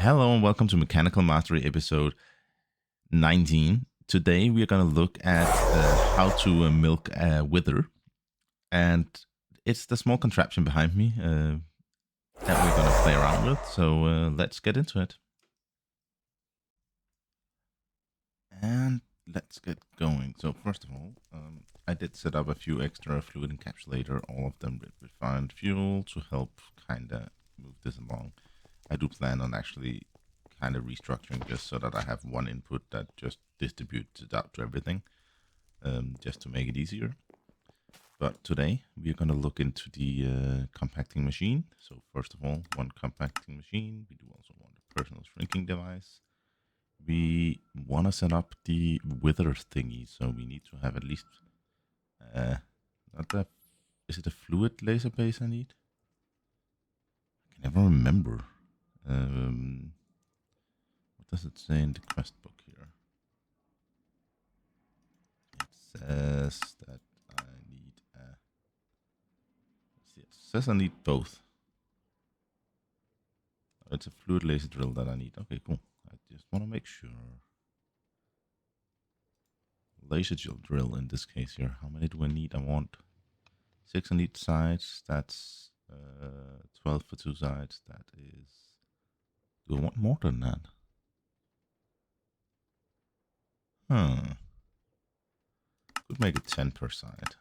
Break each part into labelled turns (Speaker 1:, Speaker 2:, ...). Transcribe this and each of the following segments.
Speaker 1: Hello and welcome to Mechanical Mastery episode 19. Today we are going to look at how to milk a wither. And it's the small contraption behind me that we're going to play around with. So let's get into it. And let's get going. So first of all, I did set up a few extra fluid encapsulator, all of them with refined fuel to help kind of move this along. I do plan on actually kind of restructuring just so that I have one input that just distributes it out to everything, just to make it easier. But today we're going to look into the compacting machine. So first of all, one compacting machine. We do also want a personal shrinking device. We want to set up the wither thingy, so we need to have at least is it a fluid laser base I need? I can never remember. What does it say in the quest book here? It says that I need it says I need both. It's a fluid laser drill that I need. Okay, cool. I just want to make sure. Laser drill in this case here. How many do I need? I want 6 on each side. That's 12 for 2 sides. That is. Do I want more than that? Could make it 10 per side.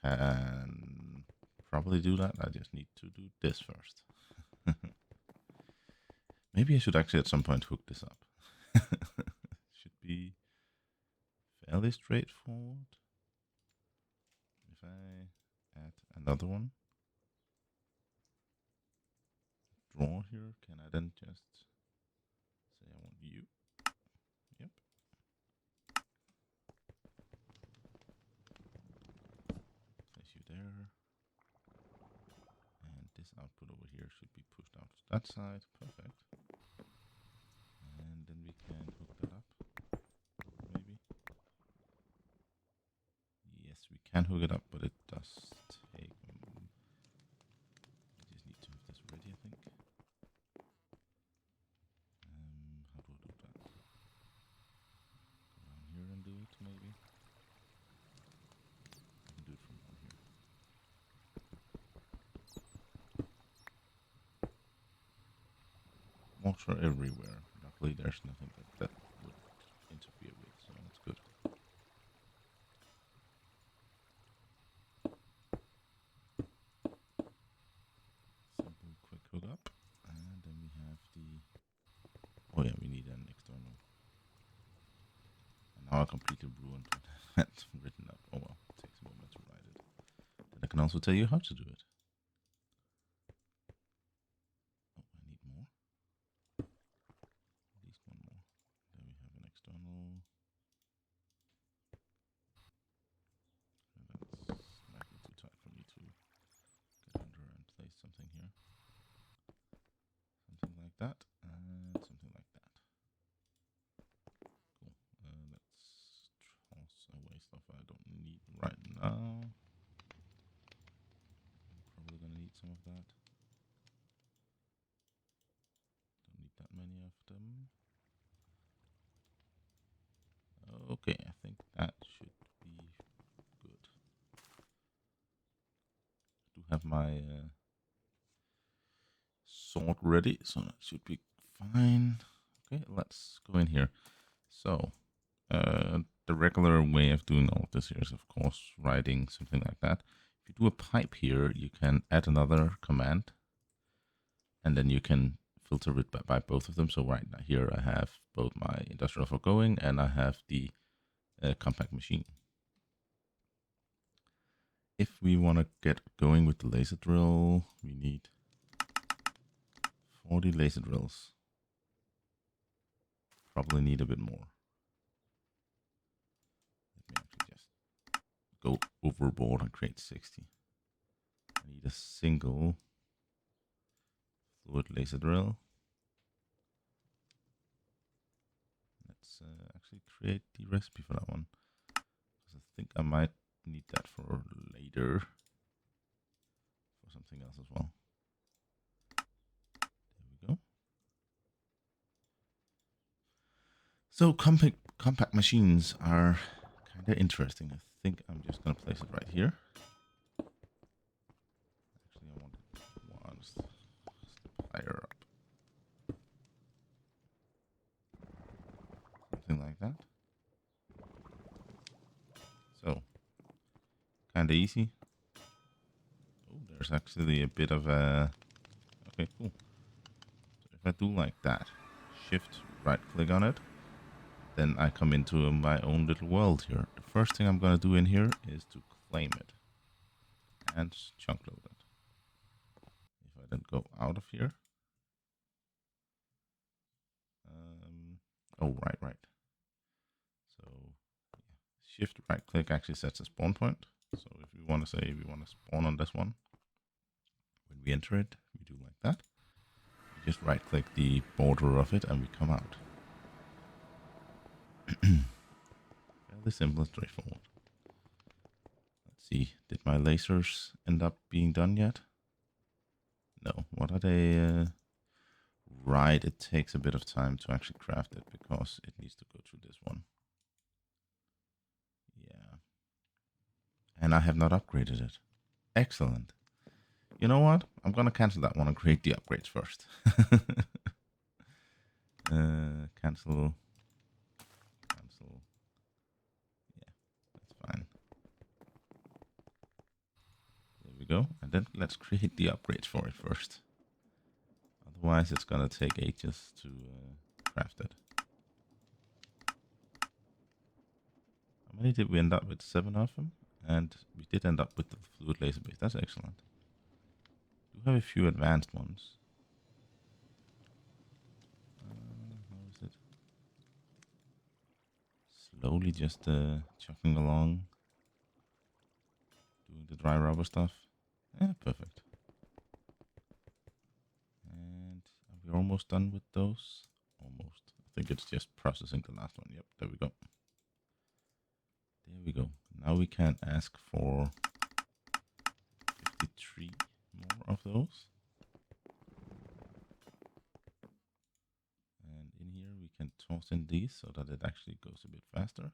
Speaker 1: I can probably do that. I just need to do this first. Maybe I should actually at some point hook this up. Should be fairly straightforward. If I add another one, draw here, can I then just say I want you? Yep. Place you there. And this output over here should be pushed out to that side. Perfect. And then we can hook that up. Maybe. Yes, we can hook it up, but it does take. I just need to have this ready, I think. How do I do that? Go down here and do it, maybe. I can do it from down here. Water everywhere. Luckily, there's nothing that would interfere with, so that's good. Simple, quick hookup, and then we have the. Oh yeah, we need an external. And now I completely ruined what I had written up. Oh well, it takes a moment to write it. Then I can also tell you how to do it. Oh, I need more. At least one more. Then we have an external. That's slightly too tight for me to get under and place something here. Something like that, and something like that. Cool. Let's toss away stuff I don't need right now. I'm probably gonna need some of that. Don't need that many of them. Okay, I think that should be good. I do have my sword ready, so that should be fine. Okay, let's go in here. So, the regular way of doing all of this here is, of course, writing something like that. If you do a pipe here, you can add another command, and then you can filter it by both of them. So right now here I have both my Industrial Foregoing and I have the compact machine. If we want to get going with the laser drill, we need 40 laser drills. Probably need a bit more. Let me actually just go overboard and create 60. I need a single fluid laser drill. Let's actually create the recipe for that one, because I think I might need that for later for something else as well. There we go. So compact machines are kind of interesting. I think I'm just gonna place it right here. Actually, I want it one step higher up, something like that. So kind of easy. Oh, there's actually a bit of a. Okay, cool. So if I do like that, shift right click on it, then I come into my own little world here. The first thing I'm gonna do in here is to claim it and chunk load it. If I then go out of here, oh right. So yeah. Shift right click actually sets a spawn point. So if we want to say we want to spawn on this one, when we enter it, we do like that. We just right click the border of it and we come out. Fairly simple and straightforward. Let's see, did my lasers end up being done yet? No. What are they? Right, it takes a bit of time to actually craft it because it needs to go through this one. Yeah. And I have not upgraded it. Excellent. You know what? I'm going to cancel that one and create the upgrades first. Cancel. Yeah, that's fine. There we go. And then let's create the upgrades for it first. Otherwise, it's going to take ages to craft it. How many did we end up with? 7 of them? And we did end up with the fluid laser base. That's excellent. We do have a few advanced ones. How is it? Slowly just chucking along. Doing the dry rubber stuff. Yeah, perfect. And are we almost done with those? Almost. I think it's just processing the last one. Yep, there we go. There we go. Now we can ask for 53 more of those. And in here we can toss in these so that it actually goes a bit faster.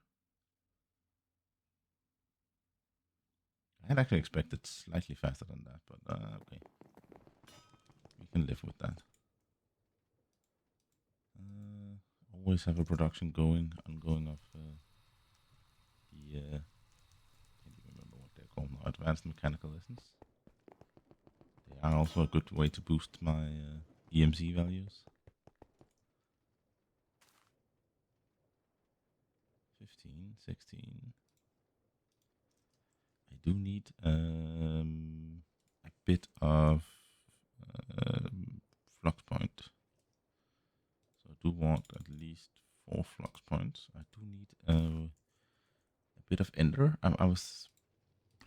Speaker 1: I had actually expected slightly faster than that, but okay. We can live with that. Always have a production ongoing of the can't even remember what they're called now, advanced mechanical lessons. They are also a good way to boost my EMC values. 15, 16. I do need a bit of flux point. So I do want at least 4 flux points. I do need a bit of ender. I was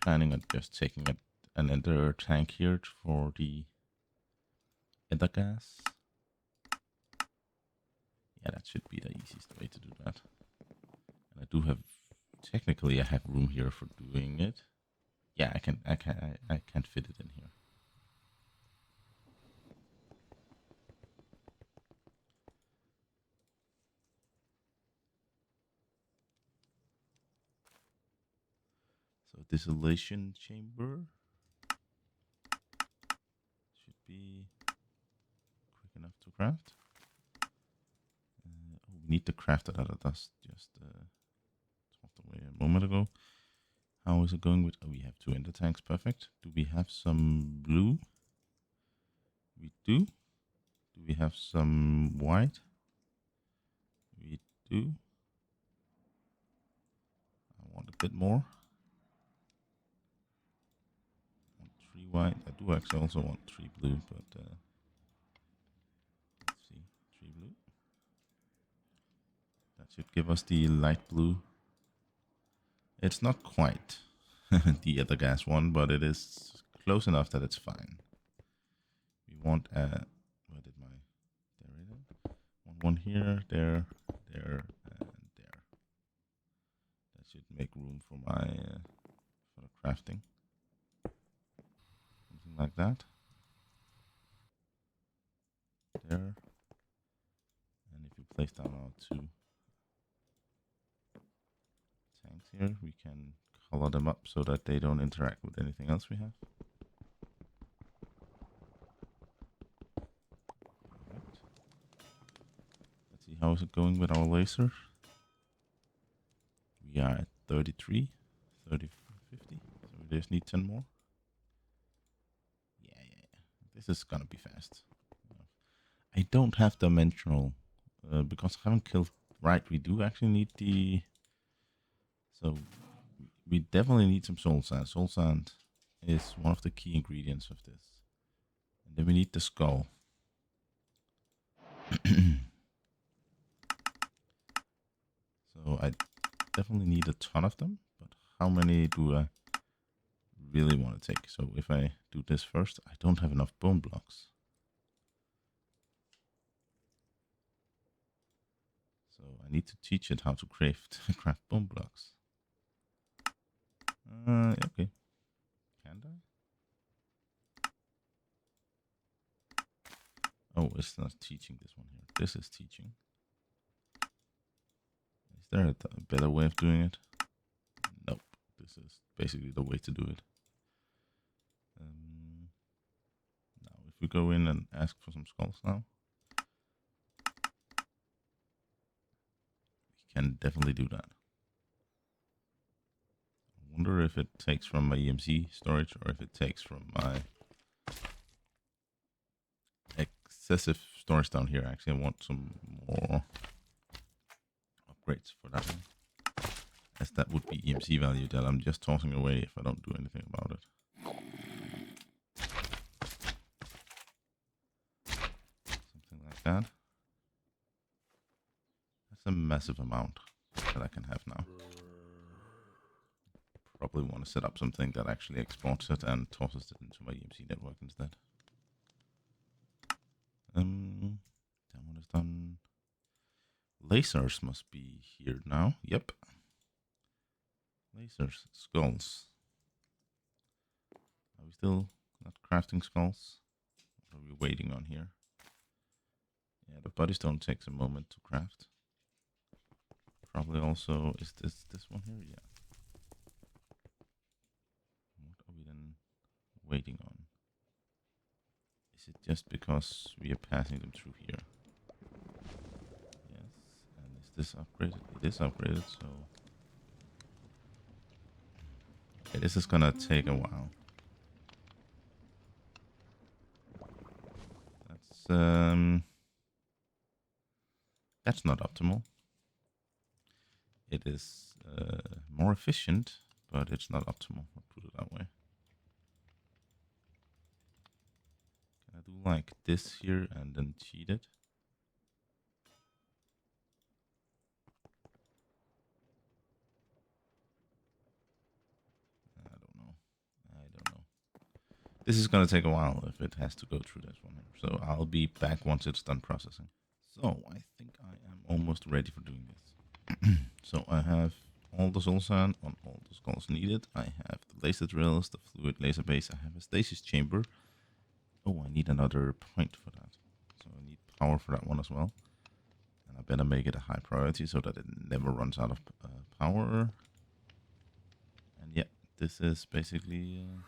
Speaker 1: planning on just taking an ender tank here for the ender gas. Yeah, that should be the easiest way to do that. And I do have, technically I have room here for doing it. Yeah, I can fit it in here. So dissolution chamber should be quick enough to craft. Oh, we need to craft it out of dust. Just talked away a moment ago. How is it going with? Oh, we have 2 ender tanks. Perfect. Do we have some blue? We do. Do we have some white? We do. I want a bit more. I want 3 white. I do actually also want 3 blue, but let's see. 3 blue. That should give us the light blue. It's not quite the other gas one, but it is close enough that it's fine. We want where did my there it is. Want one here, there, and there. That should make room for my for the crafting. Something like that. There. And if you place down our 2 here. We can color them up so that they don't interact with anything else we have. Right. Let's see, how is it going with our laser? We are at 33, 30, 50. So we just need 10 more. Yeah. This is gonna be fast. I don't have dimensional because I haven't killed. Right, we do actually need the. So we definitely need some soul sand. Soul sand is one of the key ingredients of this. And then we need the skull. So I definitely need a ton of them, but how many do I really want to take? So if I do this first, I don't have enough bone blocks. So I need to teach it how to craft bone blocks. Okay. Can I? Oh, it's not teaching this one here. This is teaching. Is there a better way of doing it? Nope. This is basically the way to do it. Now, if we go in and ask for some skulls now, we can definitely do that. I wonder if it takes from my EMC storage or if it takes from my excessive storage down here. Actually, I want some more upgrades for that one, as that would be EMC value that I'm just tossing away if I don't do anything about it. Something like that. That's a massive amount that I can have now. Probably want to set up something that actually exports it and tosses it into my EMC network instead. That one is done. Lasers must be here now. Yep. Lasers, skulls. Are we still not crafting skulls? What are we waiting on here? Yeah, the body stone takes a moment to craft. Probably also, is this one here? Yeah. What are we then waiting on? Is it just because we are passing them through here? Yes. And is this upgraded? It is upgraded, so... Okay, this is gonna take a while. That's not optimal. It is more efficient, but it's not optimal. I'll put it that way. Can I do like this here and then cheat it? I don't know. This is going to take a while if it has to go through this one here. So I'll be back once it's done processing. So I think I am almost ready for doing this. So I have all the soul sand on all the skulls needed. I have the laser drills, the fluid laser base. I have a stasis chamber. Oh, I need another point for that. So I need power for that one as well. And I better make it a high priority so that it never runs out of power. And yeah, this is basically a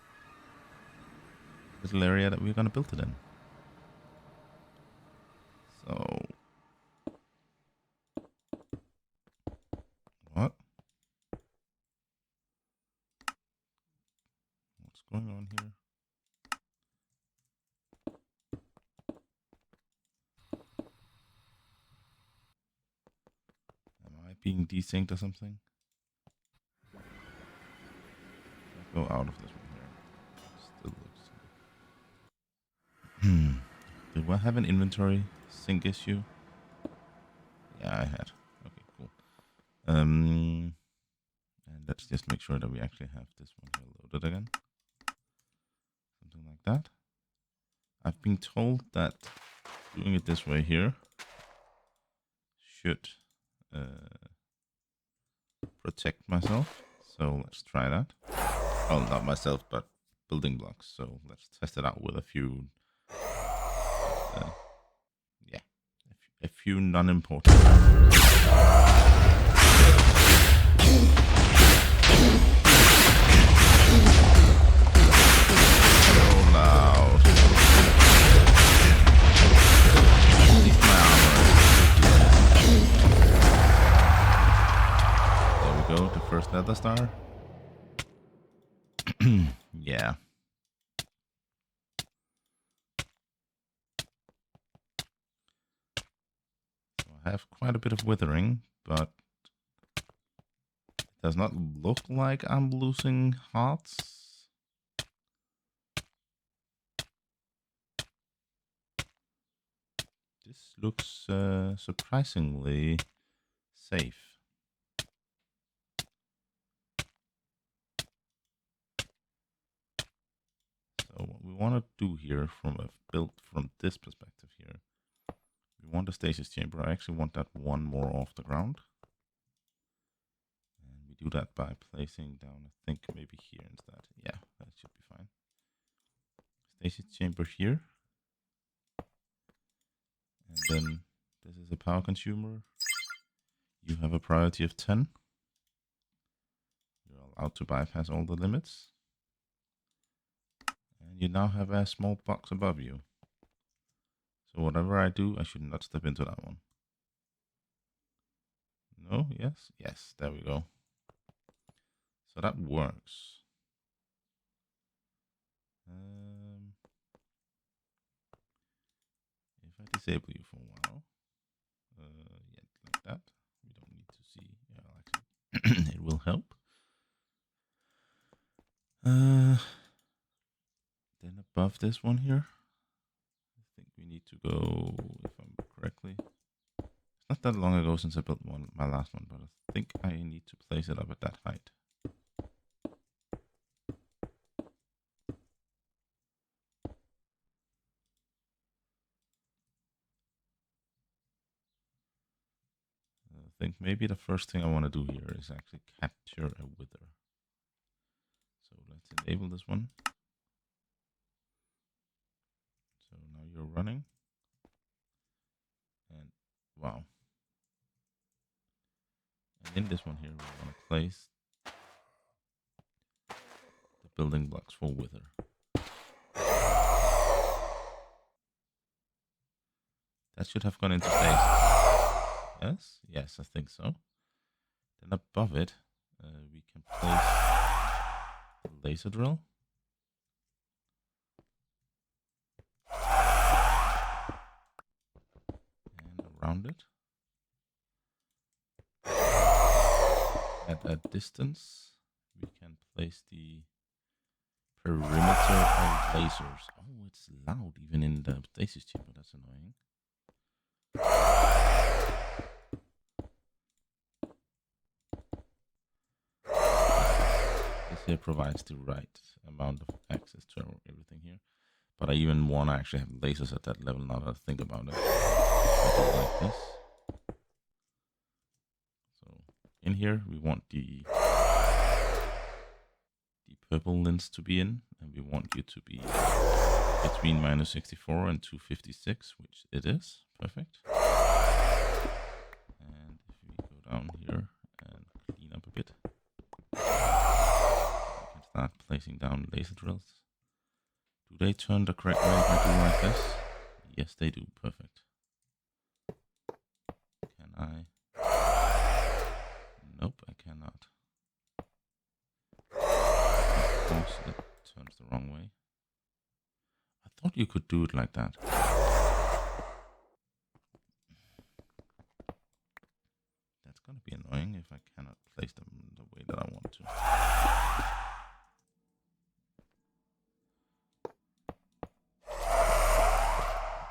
Speaker 1: little area that we're going to build it in. So... What? What's going on here? Am I being desynced or something? Let's go out of this one here. Still looks... Do I have an inventory sync issue? Yeah, I had. Okay, cool. And let's just make sure that we actually have this one here loaded again. Something like that. I've been told that doing it this way here should protect myself. So let's try that. Oh, not myself, but building blocks. So let's test it out with a few... a few non-important. that the star? Yeah. So I have quite a bit of withering, but it does not look like I'm losing hearts. This looks surprisingly safe. So what we want to do here from a build from this perspective here, we want a stasis chamber. I actually want that one more off the ground. And we do that by placing down, I think maybe here instead. Yeah, that should be fine. Stasis chamber here. And then this is a power consumer. You have a priority of 10. You're allowed to bypass all the limits. And you now have a small box above you. So whatever I do, I should not step into that one. No, yes, yes, there we go. So that works. If I disable you for a while, yeah, like that, we don't need to see. Yeah, actually, it will help. Then above this one here, I think we need to go, if I'm correctly. It's not that long ago since I built my last one, but I think I need to place it up at that height. I think maybe the first thing I want to do here is actually capture a wither. So let's enable this one. So now you're running. And wow. And in this one here, we want to place the building blocks for wither. That should have gone into place. Yes, yes, I think so. Then above it, we can place the laser drill. And around it. At a distance, we can place the perimeter of lasers. Oh, it's loud even in the stasis chamber. That's annoying. This here provides the right amount of access to everything here. But I even want to actually have lasers at that level now that I think about it. Like this. So in here we want the purple lens to be in, and we want you to be between -64 and 256, which it is. Perfect. And if we go down here and clean up a bit, we can start placing down laser drills. Do they turn the correct way if I do like this? Yes, they do. Perfect. Can I? Nope, I cannot. Of course, it turns the wrong way. I thought you could do it like that. That's gonna be annoying if I cannot place them the way that I want to.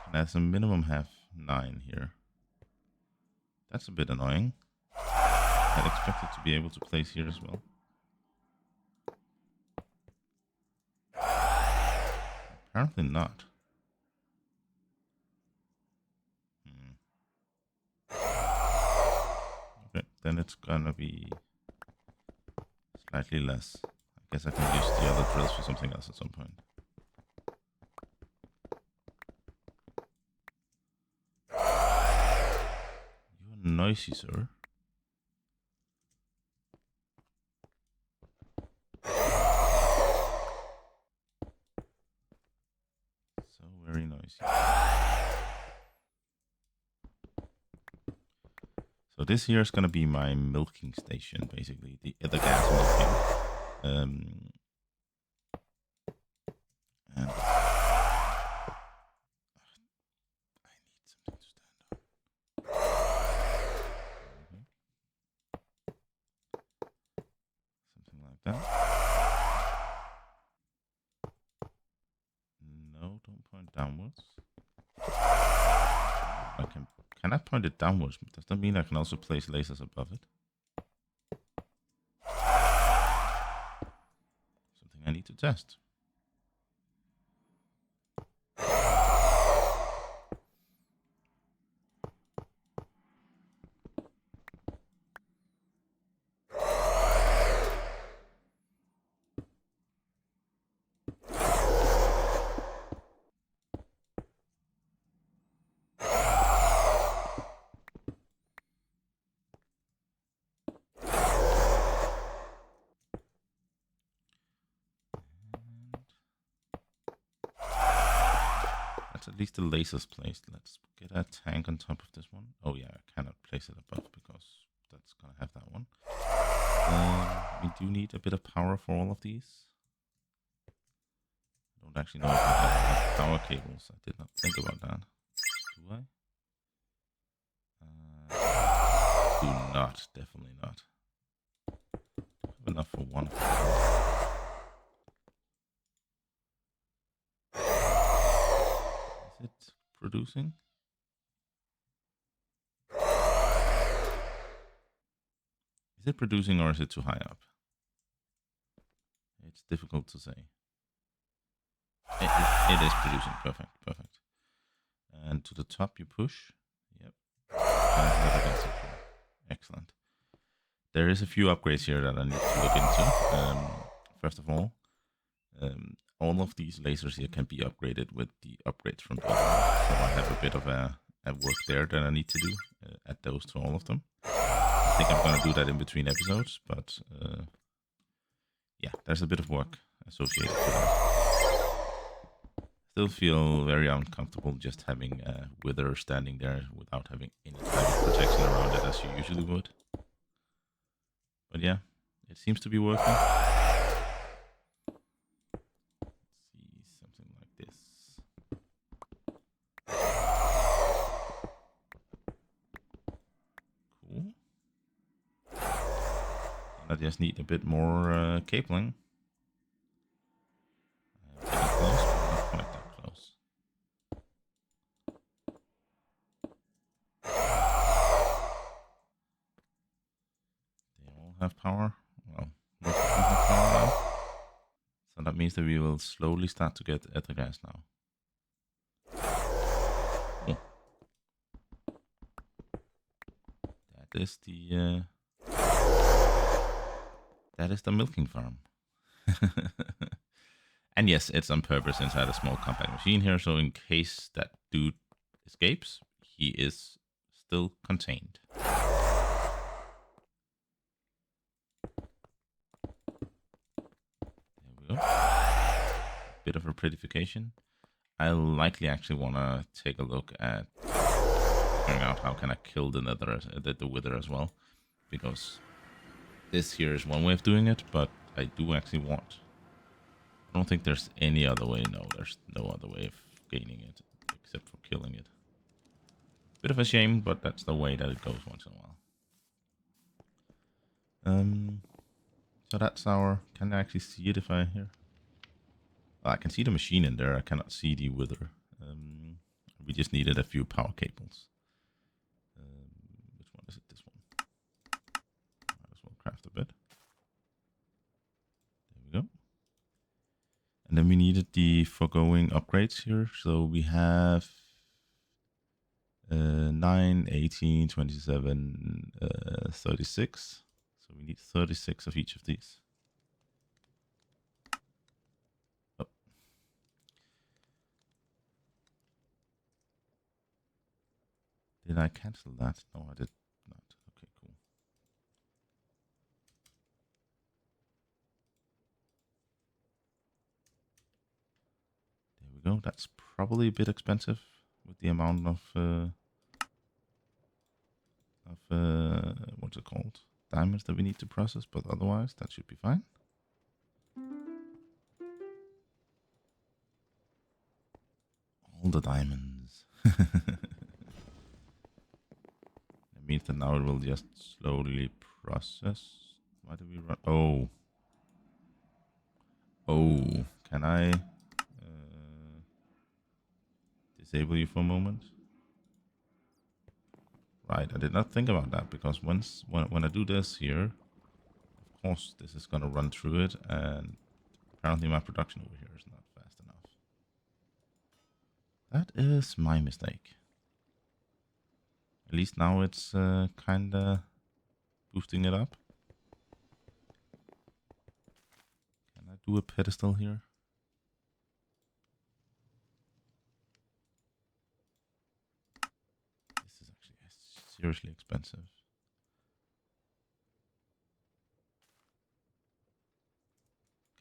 Speaker 1: Can I, as a minimum, have 9 here? That's a bit annoying. I'd expected to be able to place here as well. Apparently not. Okay, then it's gonna be slightly less. I guess I can use the other drills for something else at some point. You're noisy, sir. So very noisy. So this here is going to be my milking station, basically, the gas milking. And I need something to stand on. Something like that. No, don't point downwards. Can I point it downwards? Does that mean I can also place lasers above it? Something I need to test. At least the lasers placed. Let's get a tank on top of this one. Oh yeah, I cannot place it above because that's gonna have that one. We do need a bit of power for all of these. I don't actually know if I have enough power cables. I did not think about that. Do I? Do not. Definitely not. I have enough for one. Is it producing? Is it producing or is it too high up? It's difficult to say. It is producing. Perfect, perfect. And to the top you push. Yep. Excellent. There is a few upgrades here that I need to look into. First of all of these lasers here can be upgraded with the upgrades from the other one. So I have a bit of a work there that I need to do. Add those to all of them. I think I'm going to do that in between episodes, but yeah, there's a bit of work associated with that. Still feel very uncomfortable just having a wither standing there without having any type of protection around it as you usually would. But yeah, it seems to be working. Let's see, something like this. Cool. And I just need a bit more cabling. Close, but not quite that close. They all have power. Well, most of them have power now. So that means that we will slowly start to get ether gas now. Oh. That is the milking farm. And yes, it's on purpose inside a small compact machine here, so in case that dude escapes, he is still contained. There we go. Bit of a prettification. I likely actually want to take a look at figuring out how can I kill the wither as well, because this here is one way of doing it, but I do actually want. I don't think there's any other way. No, there's no other way of gaining it except for killing it. Bit of a shame, but that's the way that it goes once in a while. So that's our. Can I actually see it if I here? I can see the machine in there. I cannot see the wither. We just needed a few power cables. Which one is it? This one. Might as well craft a bit. There we go. And then we needed the foregoing upgrades here. So we have 9, 18, 27, 36. So we need 36 of each of these. Oh. Did I cancel that? No, I did not. Okay, cool. There we go. That's probably a bit expensive with the amount of of what's it called? Diamonds that we need to process, but otherwise that should be fine. All the diamonds. That means that now it will just slowly process. Why do we run? Oh. Oh, can I disable you for a moment? Right, I did not think about that, because when I do this here, of course this is going to run through it, and apparently my production over here is not fast enough. That is my mistake. At least now it's kind of boosting it up. Can I do a pedestal here? This is actually seriously expensive.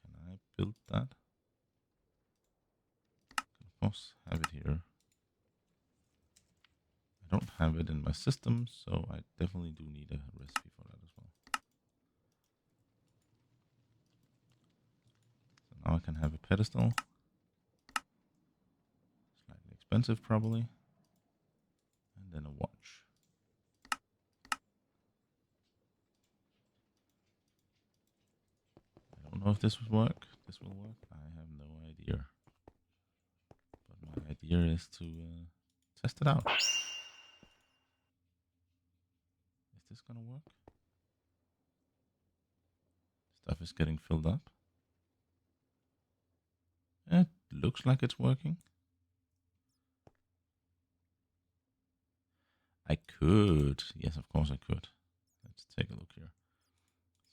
Speaker 1: Can I build that? Of course, have it here. I don't have it in my system, so I definitely do need a recipe for that as well. So now I can have a pedestal. Slightly expensive probably. And then a watch. I don't know if this will work. This will work. I have no idea. But my idea is to test it out. Is this gonna work? Stuff is getting filled up. It looks like it's working. I could. Yes, of course I could. Let's take a look here.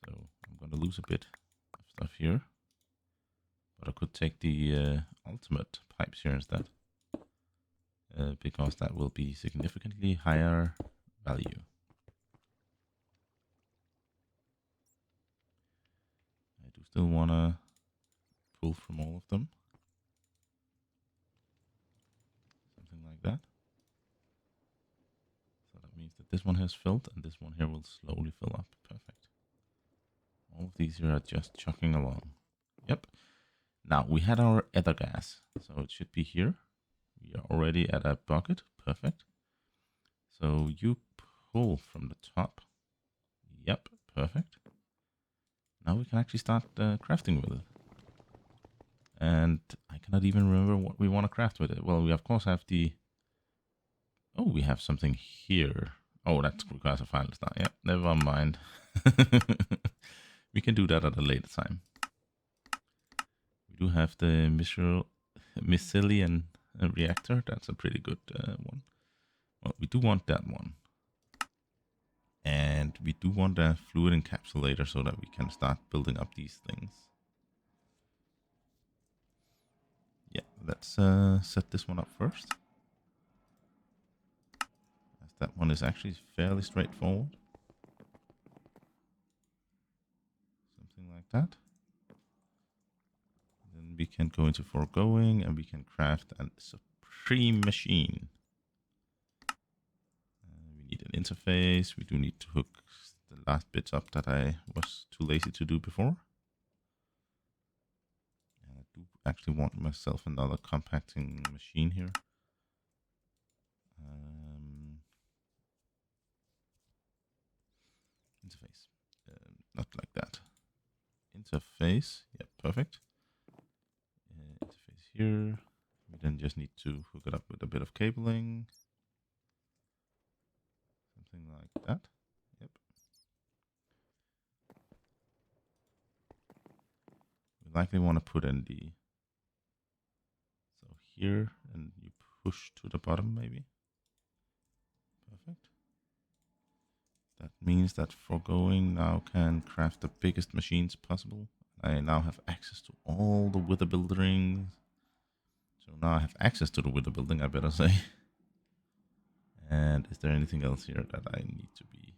Speaker 1: So I'm going to lose a bit of stuff here. But I could take the ultimate pipes here instead. Because that will be significantly higher value. I do still want to pull from all of them. Something like that. So that means that this one has filled and this one here will slowly fill up. Perfect. All of these here are just chugging along. Yep. Now we had our ether gas. So it should be here. We are already at a bucket. Perfect. So you pull from the top. Yep, perfect. Now we can actually start crafting with it. And I cannot even remember what we want to craft with it. Well, we of course have the... Oh, we have something here. Oh, that requires a final star. Yep, never mind. We can do that at a later time. We do have the mycelium reactor. That's a pretty good one. Well, we do want that one. And we do want a fluid encapsulator so that we can start building up these things. Yeah, let's set this one up first. As that one is actually fairly straightforward. Something like that. Then we can go into foregoing and we can craft a supreme machine. We need an interface. We do need to hook the last bits up that I was too lazy to do before. And I do actually want myself another compacting machine here. Interface. Not like that. Interface. Yeah, perfect. Interface here. We then just need to hook it up with a bit of cabling. Something like that. Yep. We likely want to put in the... So here, and you push to the bottom maybe. Perfect. That means that foregoing now can craft the biggest machines possible. I now have access to all the wither buildings. So now I have access to the wither building, I better say. And is there anything else here that I need to be?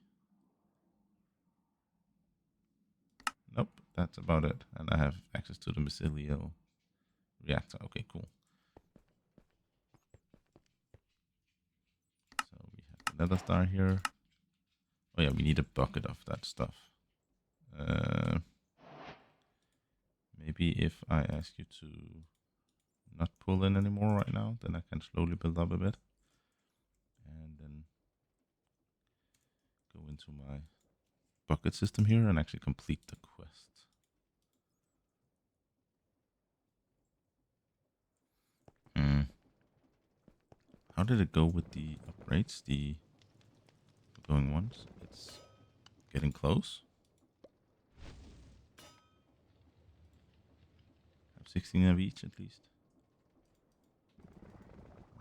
Speaker 1: Nope, that's about it. And I have access to the mycelium reactor. Okay, cool. So we have the nether star here. Oh yeah, we need a bucket of that stuff. Maybe if I ask you to not pull in anymore right now, then I can slowly build up a bit. And then go into my bucket system here and actually complete the quest. How did it go with the upgrades? The going ones? It's getting close. Have 16 of each at least.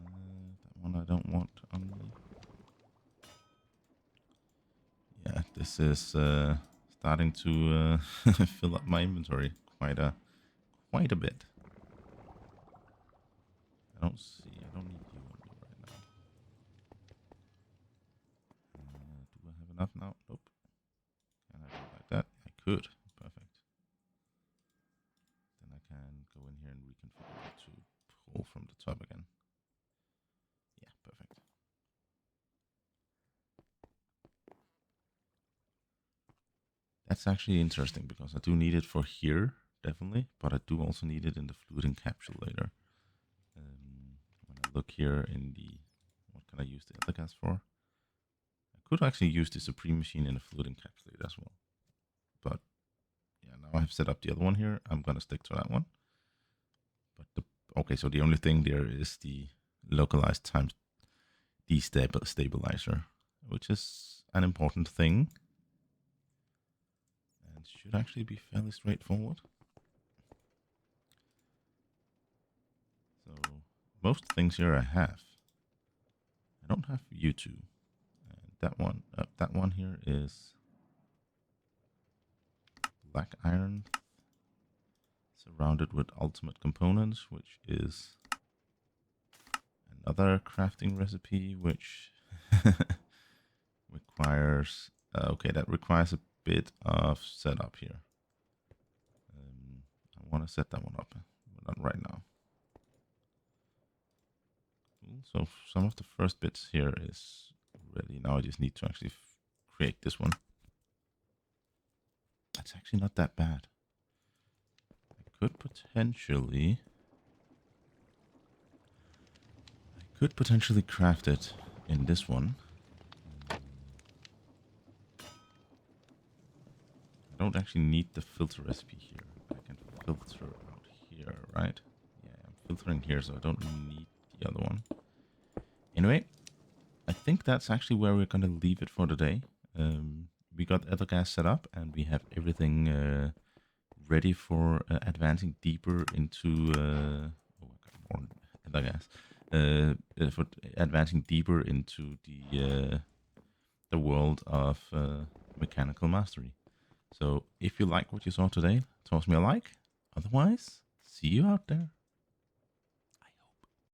Speaker 1: That one I don't want on me. Yeah, this is starting to fill up my inventory quite a bit. I don't need you on me right now. Do I have enough now? Nope. Can I do it like that? I could. Perfect. Then I can go in here and reconfigure it to pull from the top again. Yeah, perfect. That's actually interesting because I do need it for here, definitely, but I do also need it in the fluid encapsulator. When I look here in the, what can I use the other gas for? I could actually use the Supreme machine in the fluid encapsulator as well. But yeah, now I've set up the other one here. I'm going to stick to that one. But okay, so the only thing there is the localized times destabilizer, which is an important thing. And should actually be fairly straightforward. So most things here I have. I don't have you two. And that one here is black iron surrounded with ultimate components, which is another crafting recipe, which requires okay, that requires a bit of setup here. I want to set that one up, but not right now. Cool. So some of the first bits here is ready. Now I just need to actually create this one. That's actually not that bad. I could potentially craft it in this one. I don't actually need the filter recipe here. I can filter out here, right? Yeah, I'm filtering here, so I don't need the other one. Anyway, I think that's actually where we're going to leave it for today. We got other gas set up, and we have everything ready for advancing deeper into... oh, I got more other gas. For advancing deeper into the world of mechanical mastery. So if you like what you saw today, toss me a like. Otherwise, see you out there.